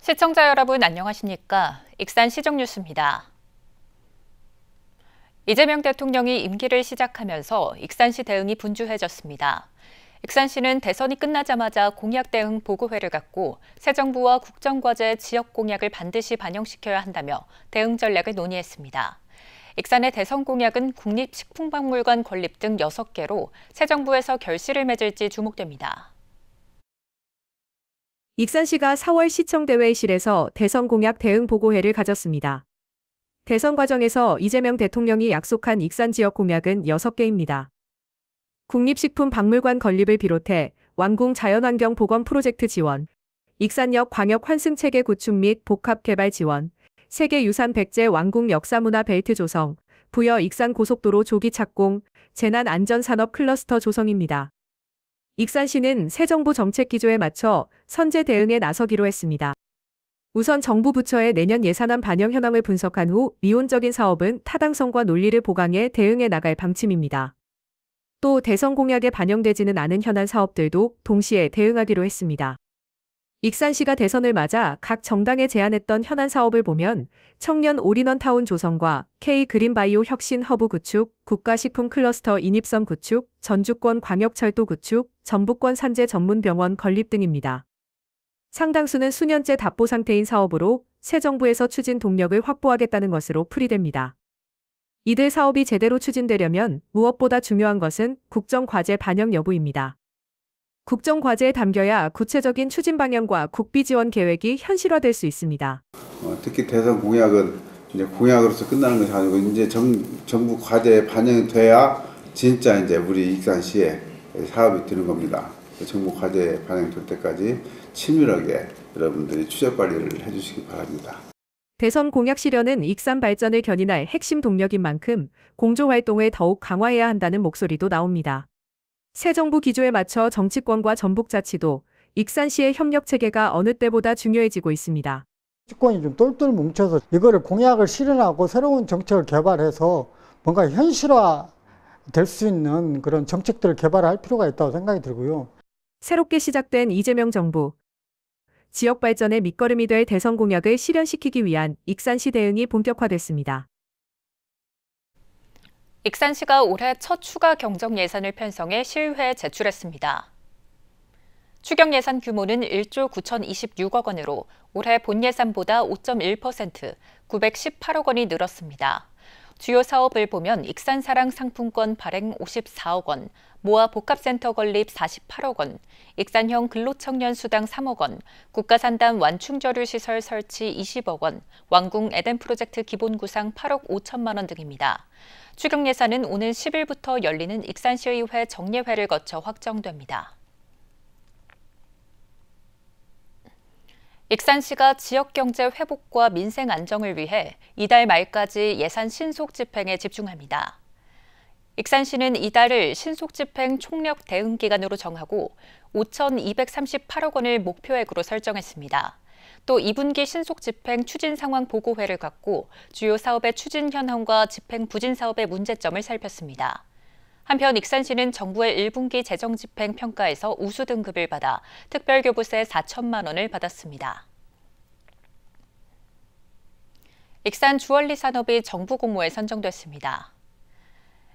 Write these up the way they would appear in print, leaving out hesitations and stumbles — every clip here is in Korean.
시청자 여러분 안녕하십니까? 익산시정 뉴스입니다. 이재명 대통령이 임기를 시작하면서 익산시 대응이 분주해졌습니다. 익산시는 대선이 끝나자마자 공약 대응 보고회를 갖고 새 정부와 국정과제 지역 공약을 반드시 반영시켜야 한다며 대응 전략을 논의했습니다. 익산의 대선 공약은 국립식품박물관 건립 등 6개로 새 정부에서 결실을 맺을지 주목됩니다. 익산시가 4월 시청대회실에서 대선 공약 대응 보고회를 가졌습니다. 대선 과정에서 이재명 대통령이 약속한 익산 지역 공약은 6개입니다. 국립식품박물관 건립을 비롯해 완궁 자연환경 복원 프로젝트 지원, 익산역 광역 환승체계 구축 및 복합개발 지원, 세계유산 백제 완궁 역사문화 벨트 조성, 부여 익산 고속도로 조기 착공, 재난안전산업 클러스터 조성입니다. 익산시는 새 정부 정책 기조에 맞춰 선제 대응에 나서기로 했습니다. 우선 정부 부처의 내년 예산안 반영 현황을 분석한 후 미온적인 사업은 타당성과 논리를 보강해 대응해 나갈 방침입니다. 또 대선 공약에 반영되지는 않은 현안 사업들도 동시에 대응하기로 했습니다. 익산시가 대선을 맞아 각 정당에 제안했던 현안 사업을 보면 청년 올인원 타운 조성과 K-그린바이오 혁신 허브 구축, 국가식품 클러스터 인입선 구축, 전주권 광역철도 구축, 전북권 산재 전문병원 건립 등입니다. 상당수는 수년째 답보 상태인 사업으로 새 정부에서 추진 동력을 확보하겠다는 것으로 풀이됩니다. 이들 사업이 제대로 추진되려면 무엇보다 중요한 것은 국정과제 반영 여부입니다. 국정과제에 담겨야 구체적인 추진 방향과 국비 지원 계획이 현실화될 수 있습니다. 특히 대선 공약은 이제 공약으로서 끝나는 것이 아니고 이제 정부 과제에 반영돼야 진짜 이제 우리 익산시에 사업이 되는 겁니다. 정부 과제에 반영될 때까지 치밀하게 여러분들이 추적 관리를 해주시기 바랍니다. 대선 공약 실현은 익산 발전을 견인할 핵심 동력인 만큼 공조활동을 더욱 강화해야 한다는 목소리도 나옵니다. 새 정부 기조에 맞춰 정치권과 전북자치도 익산시의 협력체계가 어느 때보다 중요해지고 있습니다. 정치권이 좀 똘똘 뭉쳐서 이거를 공약을 실현하고 새로운 정책을 개발해서 뭔가 현실화 될 수 있는 그런 정책들을 개발할 필요가 있다고 생각이 들고요. 새롭게 시작된 이재명 정부. 지역 발전의 밑거름이 될 대선 공약을 실현시키기 위한 익산시 대응이 본격화됐습니다. 익산시가 올해 첫 추가 경정 예산을 편성해 시의회에 제출했습니다. 추경 예산 규모는 1조 9,026억 원으로 올해 본 예산보다 5.1%, 918억 원이 늘었습니다. 주요 사업을 보면 익산사랑 상품권 발행 54억 원, 모아 복합센터 건립 48억 원, 익산형 근로청년 수당 3억 원, 국가산단 완충저류 시설 설치 20억 원, 완궁 에덴 프로젝트 기본 구상 8억 5천만 원 등입니다. 추경 예산은 오는 10일부터 열리는 익산시의회 정례회를 거쳐 확정됩니다. 익산시가 지역경제 회복과 민생 안정을 위해 이달 말까지 예산 신속 집행에 집중합니다. 익산시는 이달을 신속 집행 총력 대응 기간으로 정하고 5,238억 원을 목표액으로 설정했습니다. 또 2분기 신속 집행 추진 상황 보고회를 갖고 주요 사업의 추진 현황과 집행 부진 사업의 문제점을 살폈습니다. 한편 익산시는 정부의 1분기 재정 집행 평가에서 우수 등급을 받아 특별교부세 4천만 원을 받았습니다. 익산 주얼리 산업이 정부 공모에 선정됐습니다.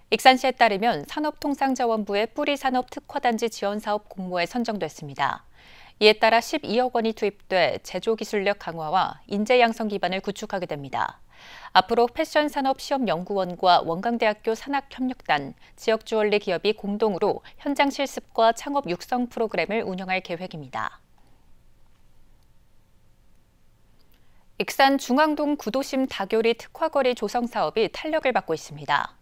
익산시에 따르면 산업통상자원부의 뿌리산업 특화단지 지원사업 공모에 선정됐습니다. 이에 따라 12억 원이 투입돼 제조기술력 강화와 인재 양성 기반을 구축하게 됩니다. 앞으로 패션산업시험연구원과 원광대학교 산학협력단, 지역주얼리 기업이 공동으로 현장 실습과 창업 육성 프로그램을 운영할 계획입니다. 익산 중앙동 구도심 다교리 특화거리 조성 사업이 탄력을 받고 있습니다.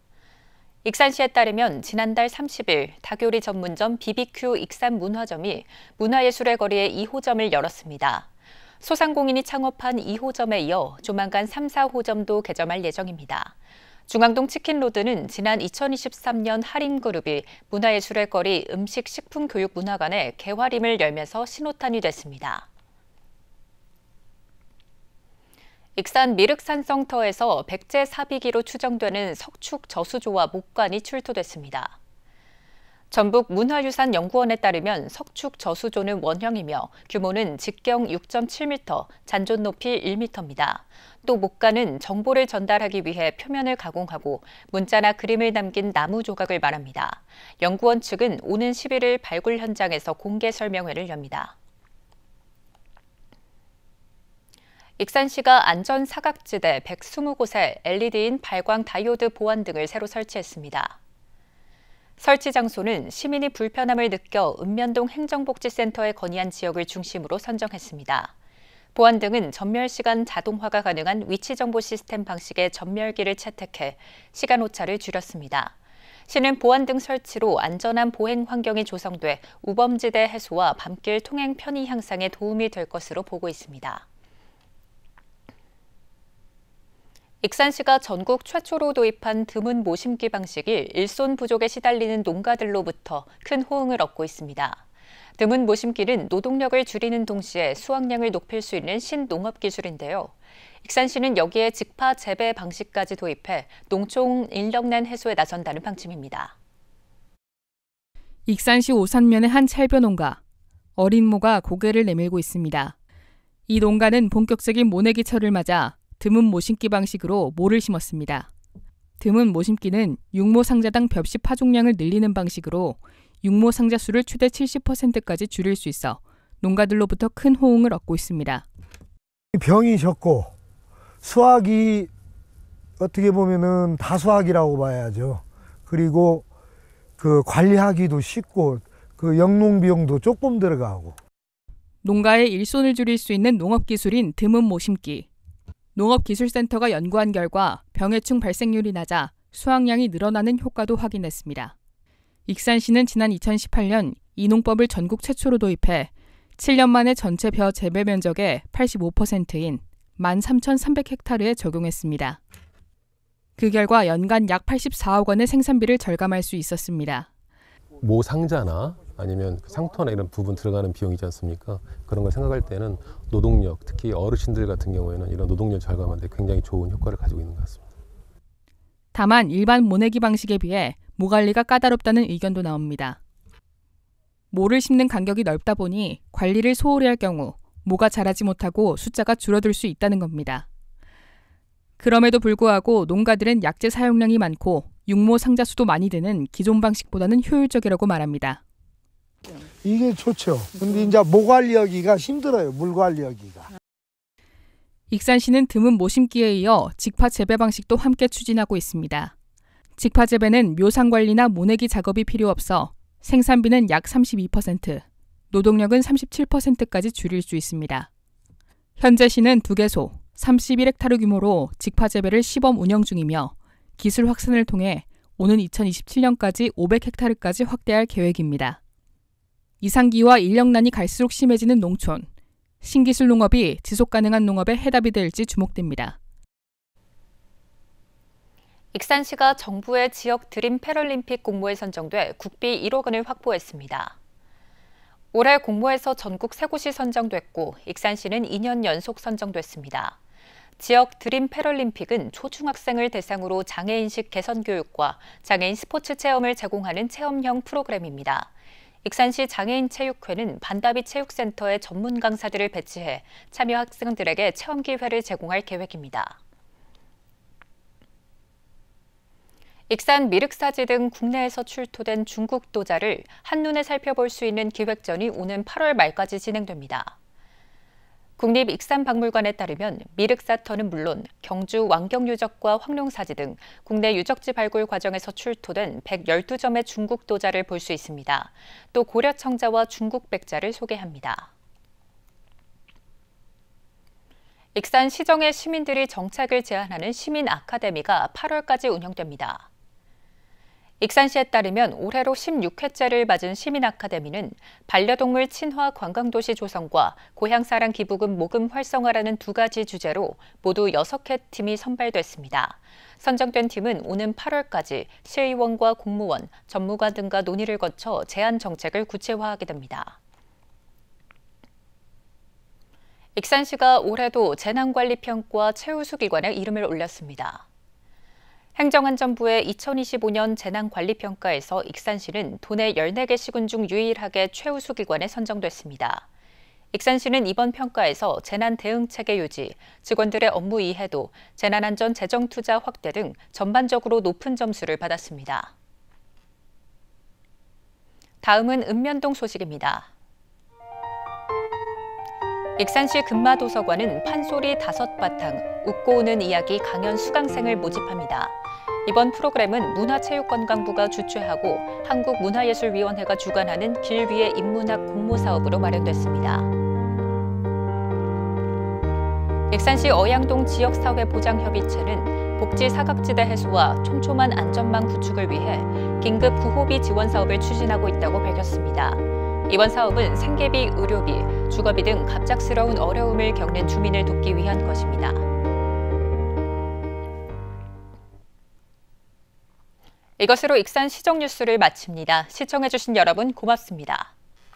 익산시에 따르면 지난달 30일 다교리 전문점 BBQ 익산 문화점이 문화예술의 거리에 2호점을 열었습니다. 소상공인이 창업한 2호점에 이어 조만간 3, 4호점도 개점할 예정입니다. 중앙동 치킨로드는 지난 2023년 할인그룹이 문화예술의 거리 음식식품교육문화관에 개화림을 열면서 신호탄이 됐습니다. 익산 미륵산성터에서 백제 사비기로 추정되는 석축 저수조와 목관이 출토됐습니다. 전북문화유산연구원에 따르면 석축 저수조는 원형이며 규모는 직경 6.7m, 잔존 높이 1m입니다. 또 목가는 정보를 전달하기 위해 표면을 가공하고 문자나 그림을 남긴 나무 조각을 말합니다. 연구원 측은 오는 11일 발굴 현장에서 공개 설명회를 엽니다. 익산시가 안전사각지대 120곳에 LED인 발광 다이오드 보안 등을 새로 설치했습니다. 설치 장소는 시민이 불편함을 느껴 읍면동 행정복지센터에 건의한 지역을 중심으로 선정했습니다. 보안 등은 전멸 시간 자동화가 가능한 위치 정보 시스템 방식의 전멸기를 채택해 시간 오차를 줄였습니다. 시는 보안 등 설치로 안전한 보행 환경이 조성돼 우범지대 해소와 밤길 통행 편의 향상에 도움이 될 것으로 보고 있습니다. 익산시가 전국 최초로 도입한 드문 모심기 방식이 일손 부족에 시달리는 농가들로부터 큰 호응을 얻고 있습니다. 드문 모심기는 노동력을 줄이는 동시에 수확량을 높일 수 있는 신농업 기술인데요. 익산시는 여기에 직파 재배 방식까지 도입해 농촌 인력난 해소에 나선다는 방침입니다. 익산시 오산면의 한 찰벼 농가. 어린 모가 고개를 내밀고 있습니다. 이 농가는 본격적인 모내기철을 맞아 드문 모심기 방식으로 모를 심었습니다. 드문 모심기는 육모 상자당 벽시 파종량을 늘리는 방식으로 육모 상자 수를 최대 70%까지 줄일 수 있어 농가들로부터 큰 호응을 얻고 있습니다. 병이 적고 수확이 어떻게 보면은 다수확이라고 봐야죠. 그리고 그 관리하기도 쉽고 그 영농 비용도 조금 들어가고. 농가의 일손을 줄일 수 있는 농업기술인 드문 모심기. 농업기술센터가 연구한 결과 병해충 발생률이 낮아 수확량이 늘어나는 효과도 확인했습니다. 익산시는 지난 2018년 이 농법을 전국 최초로 도입해 7년 만에 전체 벼 재배 면적의 85%인 13,300헥타르에 적용했습니다. 그 결과 연간 약 84억 원의 생산비를 절감할 수 있었습니다. 모 상자나 아니면 상토나 이런 부분 들어가는 비용이지 않습니까? 그런 걸 생각할 때는 노동력, 특히 어르신들 같은 경우에는 이런 노동력 절감하는 데 굉장히 좋은 효과를 가지고 있는 것 같습니다. 다만 일반 모내기 방식에 비해 모 관리가 까다롭다는 의견도 나옵니다. 모를 심는 간격이 넓다 보니 관리를 소홀히 할 경우 모가 자라지 못하고 숫자가 줄어들 수 있다는 겁니다. 그럼에도 불구하고 농가들은 약재 사용량이 많고 육모 상자 수도 많이 드는 기존 방식보다는 효율적이라고 말합니다. 이게 좋죠. 근데 이제 모 관리하기가 힘들어요. 물 관리하기가. 익산시는 드문 모심기에 이어 직파 재배 방식도 함께 추진하고 있습니다. 직파 재배는 묘상 관리나 모내기 작업이 필요 없어 생산비는 약 32%, 노동력은 37%까지 줄일 수 있습니다. 현재 시는 2개소, 31헥타르 규모로 직파 재배를 시범 운영 중이며 기술 확산을 통해 오는 2027년까지 500헥타르까지 확대할 계획입니다. 이상기후와 인력난이 갈수록 심해지는 농촌. 신기술 농업이 지속가능한 농업의 해답이 될지 주목됩니다. 익산시가 정부의 지역 드림 패럴림픽 공모에 선정돼 국비 1억 원을 확보했습니다. 올해 공모에서 전국 3곳이 선정됐고 익산시는 2년 연속 선정됐습니다. 지역 드림 패럴림픽은 초중학생을 대상으로 장애인식 개선 교육과 장애인 스포츠 체험을 제공하는 체험형 프로그램입니다. 익산시 장애인체육회는 반다비 체육센터에 전문 강사들을 배치해 참여 학생들에게 체험 기회를 제공할 계획입니다. 익산 미륵사지 등 국내에서 출토된 중국 도자를 한눈에 살펴볼 수 있는 기획전이 오는 8월 말까지 진행됩니다. 국립익산박물관에 따르면 미륵사터는 물론 경주 왕경유적과 황룡사지 등 국내 유적지 발굴 과정에서 출토된 112점의 중국 도자를 볼 수 있습니다. 또 고려청자와 중국 백자를 소개합니다. 익산 시정의 시민들이 정착을 제안하는 시민 아카데미가 8월까지 운영됩니다. 익산시에 따르면 올해로 16회째를 맞은 시민아카데미는 반려동물 친화 관광도시 조성과 고향사랑 기부금 모금 활성화라는 2가지 주제로 모두 6개 팀이 선발됐습니다. 선정된 팀은 오는 8월까지 시의원과 공무원, 전무관 등과 논의를 거쳐 제안 정책을 구체화하게 됩니다. 익산시가 올해도 재난관리평가 최우수 기관에 이름을 올렸습니다. 행정안전부의 2025년 재난관리평가에서 익산시는 도내 14개 시군 중 유일하게 최우수 기관에 선정됐습니다. 익산시는 이번 평가에서 재난 대응 체계 유지, 직원들의 업무 이해도, 재난안전 재정 투자 확대 등 전반적으로 높은 점수를 받았습니다. 다음은 읍면동 소식입니다. 익산시 금마도서관은 판소리 5바탕, 웃고 오는 이야기 강연 수강생을 모집합니다. 이번 프로그램은 문화체육관광부가 주최하고 한국문화예술위원회가 주관하는 길 위의 인문학 공모 사업으로 마련됐습니다. 익산시 어양동 지역사회보장협의체는 복지 사각지대 해소와 촘촘한 안전망 구축을 위해 긴급 구호비 지원 사업을 추진하고 있다고 밝혔습니다. 이번 사업은 생계비, 의료비, 주거비 등 갑작스러운 어려움을 겪는 주민을 돕기 위한 것입니다. 이것으로 익산 시정 뉴스를 마칩니다. 시청해주신 여러분 고맙습니다.